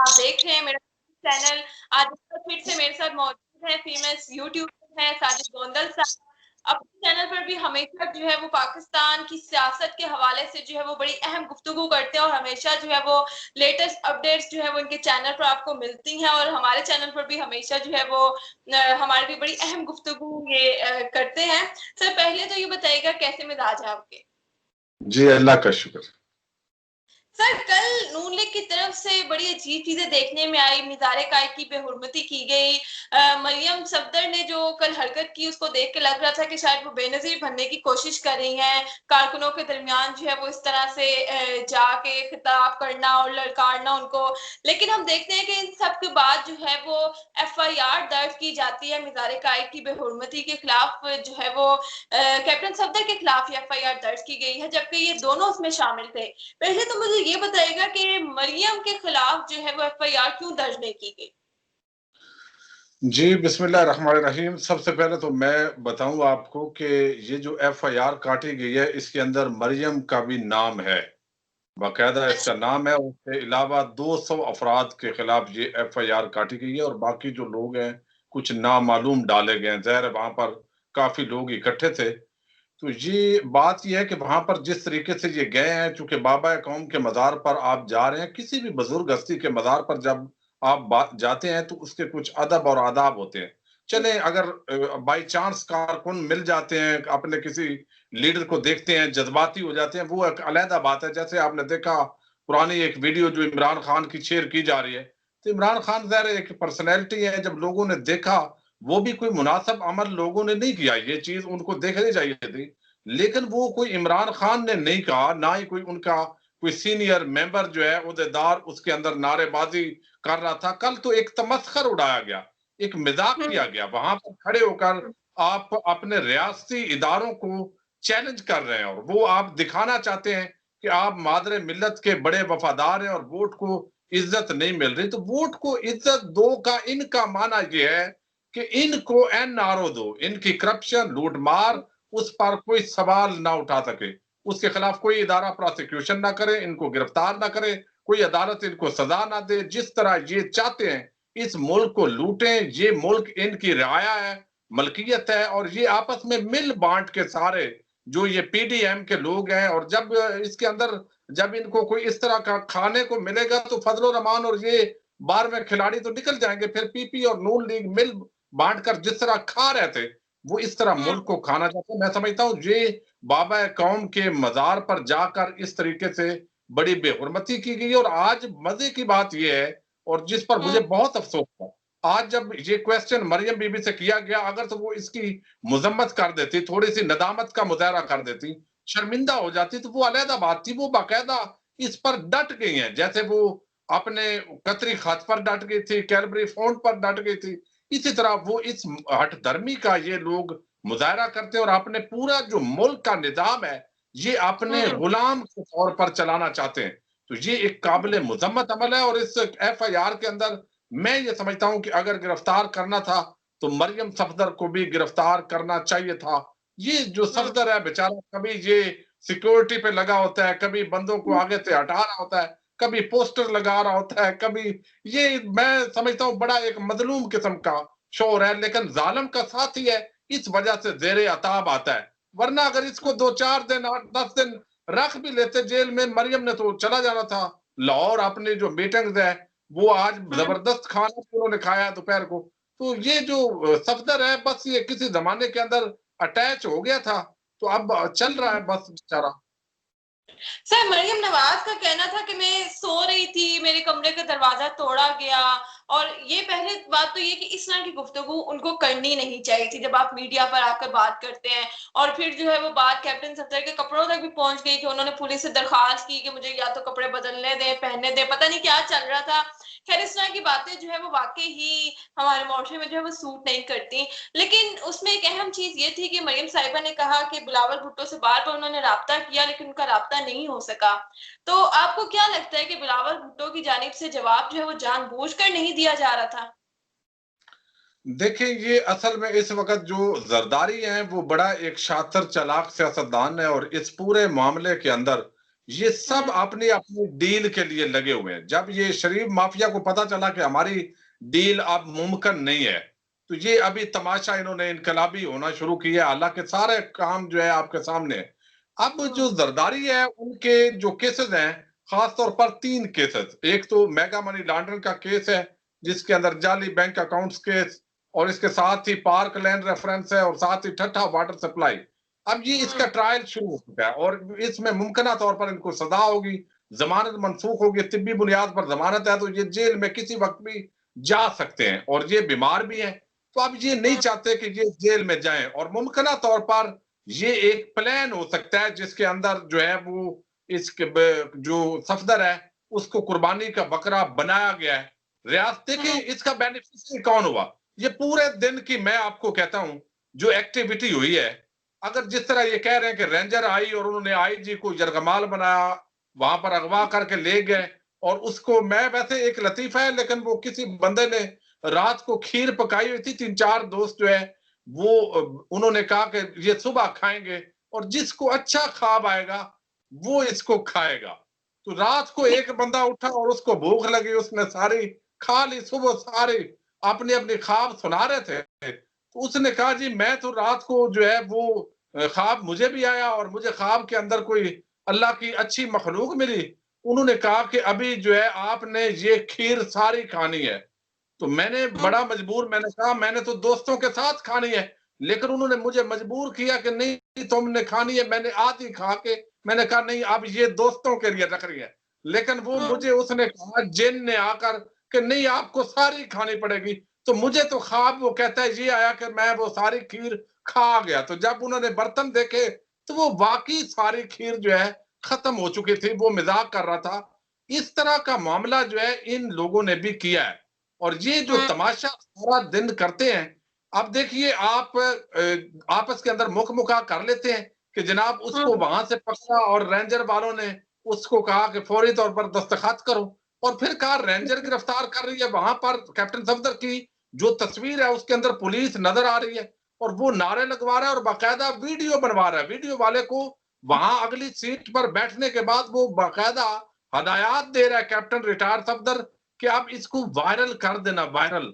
आप देख रहे हैं मेरा चैनल। आज फिर से मेरे साथ मौजूद है फेमस यूट्यूबर है साजिद गोंदल साहब। अपने चैनल पर भी हमेशा जो है वो पाकिस्तान की सियासत के हवाले से जो है वो बड़ी अहम गुफ्तगू करते हैं और हमेशा जो है वो लेटेस्ट अपडेट्स जो है वो इनके चैनल पर आपको मिलती हैं और हमारे चैनल पर भी हमेशा जो है वो हमारे भी बड़ी अहम गुफ्तगू ये करते हैं। सर पहले तो ये बताइएगा कैसे मिजाज है आपके? जी अल्लाह का शुक्र। सर कल नून लीग की तरफ से बड़ी अजीब चीजें देखने में आई। मिजारे कायद की बेहुरमती की गई। मरियम सफदर ने जो कल हरकत की उसको देख के लग रहा था कि शायद वो बेनजीर बनने की कोशिश कर रही हैं। कारकुनों के दरमियान जो है वो इस तरह से जाके खिताब करना और ललकारना उनको। लेकिन हम देखते हैं कि इन सब के बाद जो है वो FIR दर्ज की जाती है मिजारे कायद की बेहुरमती के खिलाफ। जो है वो कैप्टन सफदर के खिलाफ FIR दर्ज की गई है जबकि ये दोनों उसमें शामिल थे। पहले तो मुझे ये बताइएगा कि मरियम के खिलाफ जो है वो FIR क्यों दर्ज नहीं की गई? जी बिस्मिल्लाह रहमान रहीम। सबसे पहले तो मैं बताऊं आपको कि ये जो FIR काटी गई है इसके अंदर मरियम का भी नाम है, बाकायदा इसका नाम है। उसके अलावा 200 अफराद के खिलाफ ये FIR काटी गई है और बाकी जो लोग हैं कुछ नामालूम डाले गए हैं। ज़ाहिर है वहां पर काफी लोग इकट्ठे थे, तो ये बात यह है कि वहां पर जिस तरीके से ये गए हैं, चूंकि बाबा कौम के मज़ार पर आप जा रहे हैं, किसी भी बुजुर्ग हस्ती के मज़ार पर जब आप जाते हैं तो उसके कुछ अदब और आदाब होते हैं। चले अगर बाई चांस कारकुन मिल जाते हैं, अपने किसी लीडर को देखते हैं जज्बाती हो जाते हैं, वो एक अलहदा बात है। जैसे आपने देखा पुरानी एक वीडियो जो इमरान खान की शेयर की जा रही है, तो इमरान खान ज़ाहिर एक पर्सनैलिटी है, जब लोगों ने देखा वो भी कोई मुनासिब अमल लोगों ने नहीं किया, ये चीज उनको देखनी चाहिए थी, लेकिन वो कोई इमरान खान ने नहीं कहा, ना ही कोई उनका कोई सीनियर मेंबर जो है ओहदेदार उसके अंदर नारेबाजी कर रहा था। कल तो एक तमस्खर उड़ाया गया, एक मजाक किया गया, वहां पर खड़े होकर आप अपने रियासती इदारों को चैलेंज कर रहे हैं और वो आप दिखाना चाहते हैं कि आप मादरे मिल्लत के बड़े वफादार हैं और वोट को इज्जत नहीं मिल रही। तो वोट को इज्जत दो का इनका माना यह है कि इनको NRO दो, इनकी करप्शन लूटमार उस पर कोई सवाल ना उठा सके, उसके खिलाफ कोई इदारा प्रोसिक्यूशन ना करे, इनको गिरफ्तार ना करे, कोई अदालत इनको सजा ना दे। जिस तरह ये चाहते हैं इस मुल्क को लूटें, ये मुल्क इनकी रियाया है, मलकियत है, और ये आपस में मिल बांट के सारे जो ये PDM के लोग हैं, और जब इसके अंदर जब इनको कोई इस तरह का खाने को मिलेगा तो फजल रहमान और ये बाहर में खिलाड़ी तो निकल जाएंगे, फिर PP और नून लीग मिल बांट कर जिस तरह खा रहे थे वो इस तरह मुल्क को खाना चाहते हैं। मैं समझता हूँ ये बाबा कौम के मजार पर जाकर इस तरीके से बड़ी बेहुरमती की गई। और आज मजे की बात यह है, और जिस पर मुझे बहुत अफसोस था, आज जब ये क्वेश्चन मरियम बीबी से किया गया, अगर तो वो इसकी मुजम्मत कर देती, थोड़ी सी नदामत का मुजाहरा कर देती, शर्मिंदा हो जाती, तो वो अलहदा बात थी। वो बाकायदा इस पर डट गई हैं, जैसे वो अपने कतरी खत पर डट गई थी, कैलबरी फोन पर डट गई थी, इसी तरह वो इस हठधर्मी का ये लोग मुजाहरा करते हैं और अपने पूरा जो मुल्क का निजाम है ये अपने गुलाम के तौर पर चलाना चाहते हैं। तो ये एक काबिल मुजम्मत अमल है। और इस FIR के अंदर मैं ये समझता हूं कि अगर गिरफ्तार करना था तो मरियम सफदर को भी गिरफ्तार करना चाहिए था। ये जो सफदर है बेचारा, कभी ये सिक्योरिटी पे लगा होता है, कभी बंदों को आगे से हटा रहा होता है, कभी पोस्टर लगा रहा होता है, कभी ये मैं समझता हूँ बड़ा एक मजलूम किस्म का शोर है, लेकिन जालिम का साथ ही है, इस वजह से जेरे अताब आता है। वरना अगर इसको 2-4 दिन 8-10 दिन रख भी लेते जेल में, मरियम ने तो चला जाना था लाहौर। अपनी जो मीटिंग्स है वो आज जबरदस्त खाना उन्होंने खाया दोपहर को। तो ये जो सफदर है बस ये किसी जमाने के अंदर अटैच हो गया था, तो अब चल रहा है बस बेचारा। सर मरियम नवाज का कहना था कि मैं सो रही थी, मेरे कमरे का दरवाजा तोड़ा गया। और ये पहले बात तो ये कि इस तरह की गुफ्तगू उनको करनी नहीं चाहिए थी जब आप मीडिया पर आकर बात करते हैं। और फिर जो है वो बात कैप्टन सफदर के कपड़ों तक भी पहुंच गई कि उन्होंने पुलिस से दरखास्त की कि मुझे या तो कपड़े बदलने दें, पहनने दें, पता नहीं क्या चल रहा था। खैर इस तरह की बातें जो है वो वाकई ही हमारे मुआशरे में जो है वो सूट नहीं करती। लेकिन उसमें एक अहम चीज ये थी कि मरियम साहिबा ने कहा कि बिलावल भुट्टो से बार बार उन्होंने राब्ता किया लेकिन उनका राब्ता नहीं हो सका। तो आपको क्या लगता है कि बिलावल भुट्टो की जानिब से जवाब जो है वो जानबूझकर नहीं दिया जा रहा था? देखिए ये असल में इस वक्त जो जरदारी है वो बड़ा एक शातिर चालाक सियासतदान है, और इस पूरे मामले के अंदर ये सब अपनी अपनी डील के लिए लगे हुए हैं। जब ये शरीफ माफिया को पता चला कि हमारी डील अब मुमकिन नहीं है, तो ये अभी तमाशा इन्होंने इनकलाबी होना शुरू किया। हालांकि सारे काम जो है आपके सामने है। अब जो जरदारी है उनके जो केसेस हैं, खास तौर पर 3 केसेस, एक तो मेगा मनी लॉन्ड्रिंग का केस है जिसके अंदर जाली बैंक अकाउंट्स केस, और इसके साथ ही पार्क लैंड रेफरेंस है, और साथ ही ठट्ठा वाटर सप्लाई। अब ये इसका ट्रायल शुरू हो चुका है और इसमें मुमकिन तौर पर इनको सजा होगी, जमानत मनसूख होगी। तिब्बी बुनियाद पर जमानत है तो ये जेल में किसी वक्त भी जा सकते हैं, और ये बीमार भी है। तो अब ये नहीं चाहते कि ये जेल में जाएं, और मुमकिन तौर पर ये एक प्लान हो सकता है जिसके अंदर जो है वो इसके जो सफदर है उसको कुर्बानी का बकरा बनाया गया है। रियासत देखिए इसका बेनिफिशियरी कौन हुआ? ये पूरे दिन की मैं आपको कहता हूं जो एक्टिविटी हुई है, अगर जिस तरह ये कह रहे हैं कि रेंजर आई और उन्होंने आईजी को यरगमाल बनाया, वहां पर अगवा करके ले गए, और उसको मैं वैसे एक लतीफा है लेकिन वो किसी बंदे ने रात को खीर पकाई हुई थी, 3-4 दोस्त जो है वो उन्होंने कहा कि ये सुबह खाएंगे, और जिसको अच्छा ख्वाब आएगा वो इसको खाएगा। तो रात को एक बंदा उठा और उसको भूख लगी, उसने सारी खा ली, सुबह सारी अपने अपने ख्वाब सुना रहे थे। तो उसने कहा जी मैं तो रात को जो है वो ख्वाब मुझे भी आया, और मुझे ख्वाब के अंदर कोई अल्लाह की अच्छी मखलूक मिली। उन्होंने कहा कि अभी जो है आपने ये खीर सारी खानी है। तो मैंने बड़ा मजबूर, मैंने कहा मैंने तो दोस्तों के साथ खानी है, लेकिन उन्होंने मुझे मजबूर किया कि नहीं तुमने खानी है। मैंने आधी खा के मैंने कहा नहीं अब ये दोस्तों के लिए रख रही है, लेकिन वो मुझे उसने कहा जिन ने आकर कि नहीं आपको सारी खानी पड़ेगी। तो मुझे तो ख्वाब वो कहता है ये आया कि मैं वो सारी खीर खा गया। तो जब उन्होंने बर्तन देखे तो वो वाकई सारी खीर जो है खत्म हो चुकी थी, वो मजाक कर रहा था। इस तरह का मामला जो है इन लोगों ने भी किया है, और ये जो तमाशा सारा दिन करते हैं। अब देखिए आप आपस के अंदर मुख मुखा कर लेते हैं कि जनाब उसको वहां से पकड़ा, और रेंजर वालों ने उसको कहा कि फौरी तौर पर दस्तखत करो, और फिर कहा रेंजर गिरफ्तार कर रही है। वहां पर कैप्टन सफदर की जो तस्वीर है उसके अंदर पुलिस नजर आ रही है, और वो नारे लगवा रहा है और बाकायदा वीडियो बनवा रहा है। वीडियो वाले को वहां अगली सीट पर बैठने के बाद वो बाकायदा हदायत दे रहा है कैप्टन रिटायर सफदर कि आप इसको वायरल कर देना, वायरल।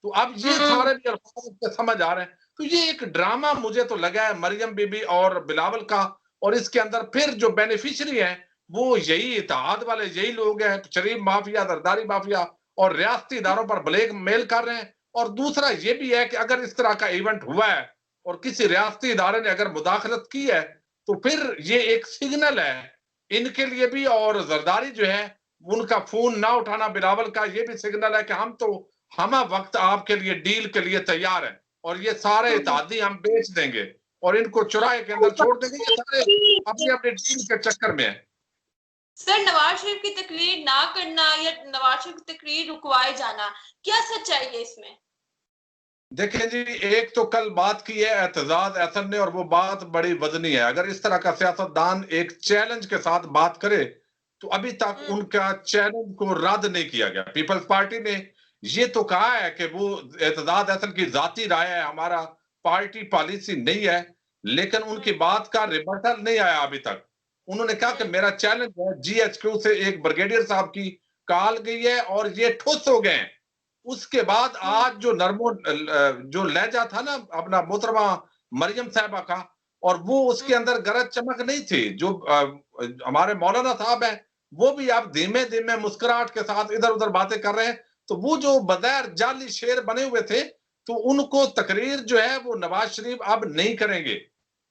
तो अब ये सारे भी अल्फाज समझ आ रहे हैं। तो ये एक ड्रामा मुझे तो लगा है मरियम बीबी और बिलावल का, और इसके अंदर फिर जो बेनिफिशियरी है वो यही इत्तेहाद वाले यही लोग हैं, शरीफ माफिया, जरदारी माफिया, और रियासती इदारों पर ब्लैक मेल कर रहे हैं। और दूसरा ये भी है कि अगर इस तरह का इवेंट हुआ है और किसी रियासती इदारे ने अगर मुदाखलत की है, तो फिर ये एक सिग्नल है इनके लिए भी, और जरदारी जो है उनका फोन ना उठाना बिलावल का ये भी सिग्नल है कि हम तो हम वक्त आपके लिए डील के लिए तैयार हैं, और ये सारे इत्तेहादी हम बेच देंगे और इनको चुराए के अंदर छोड़ देंगे। ये सारे अपने अपने डील के चक्कर में है। सर नवाज शरीफ की तकरीर ना करना या नवाज शरीफ की तकरीर रुकवाए जाना, क्या सच्चाई है इसमें? देखें जी, एक तो कल बात की है एतजाज अहसन ने, और वो बात बड़ी वजनी है। अगर इस तरह का सियासतदान एक चैलेंज के साथ बात करे तो अभी तक उनका चैलेंज को रद्द नहीं किया गया। पीपल्स पार्टी ने ये तो कहा है कि वो एतजाज अहसन की जाती राय है, हमारा पार्टी पॉलिसी नहीं है, लेकिन उनकी बात का रिबटल नहीं आया अभी तक। उन्होंने कहा कि मेरा चैलेंज है, जीएचक्यू से एक ब्रिगेडियर साहब की कॉल गई है और ये ठुस हो गए। उसके बाद आज जो नरमो जो लहजा था ना अपना मोहतरमा मरियम साहबा का, और वो उसके अंदर गरज चमक नहीं थी। जो हमारे मौलाना साहब हैं वो भी अब धीमे धीमे मुस्कुराहट के साथ इधर उधर बातें कर रहे हैं। तो वो जो बगैर जाली शेर बने हुए थे, तो उनको तकरीर जो है वो नवाज शरीफ अब नहीं करेंगे,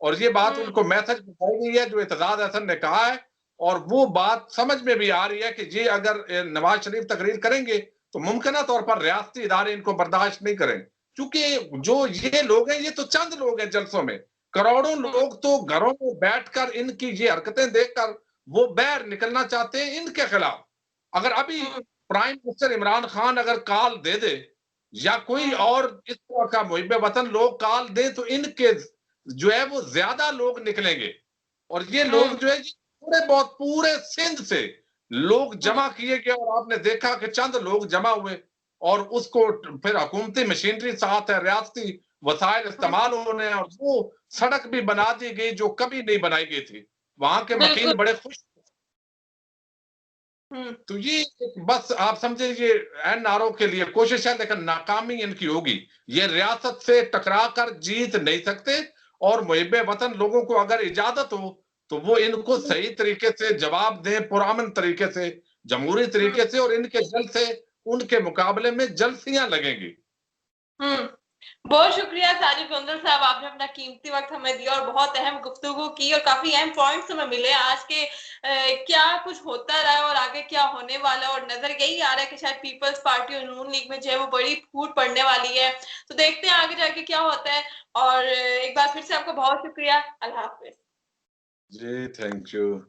और ये बात उनको मैसेज बताई गई है जो एतजाज अहसन ने कहा है। और वो बात समझ में भी आ रही है कि ये अगर नवाज शरीफ तकरीर करेंगे तो मुमकिन तौर पर रियासती इदारे इनको बर्दाश्त नहीं करें, क्योंकि जो ये लोग हैं ये तो चंद लोग हैं जलसों में, करोड़ों लोग तो घरों में बैठकर इनकी ये हरकतें देखकर वो बाहर निकलना चाहते हैं इनके खिलाफ। अगर अभी प्राइम मिनिस्टर इमरान खान अगर कॉल दे दे, या कोई और इस तरह का मुहिब वतन लोग कॉल दे, तो इनके जो है वो ज्यादा लोग निकलेंगे। और ये लोग जो है पूरे बहुत पूरे सिंध से लोग जमा किए गए, और आपने देखा कि चंद लोग जमा हुए और उसको फिर हुकूमती मशीनरी साथ है, रियासती वसाइल इस्तेमाल होने, और वो सड़क भी बना दी गई जो कभी नहीं बनाई गई थी। वहां के मकीन बिल्कुल। बड़े खुश तो ये बस आप समझे ये एनआरओ के लिए कोशिश है, लेकिन नाकामी इनकी होगी। ये रियासत से टकरा कर जीत नहीं सकते, और मुहिब्बे वतन लोगों को अगर इजाजत हो तो वो इनको सही तरीके से जवाब दें, पुरअमन तरीके से, जमहूरी तरीके से, और इनके जल से उनके मुकाबले में जलसियां लगेंगी। बहुत शुक्रिया साजिद गोंदल साहब, आपने अपना कीमती वक्त हमें दिया और बहुत अहम गुफ्तगू की और काफी अहम पॉइंट्स हमें मिले आज के क्या कुछ होता रहा है और आगे क्या होने वाला है। और नजर यही आ रहा है कि शायद पीपल्स पार्टी और नून लीग में जो है वो बड़ी फूट पड़ने वाली है। तो देखते हैं आगे जाके क्या होता है। और एक बार फिर से आपका बहुत शुक्रिया। अल्लाह हाफिज। जी, थैंक यू।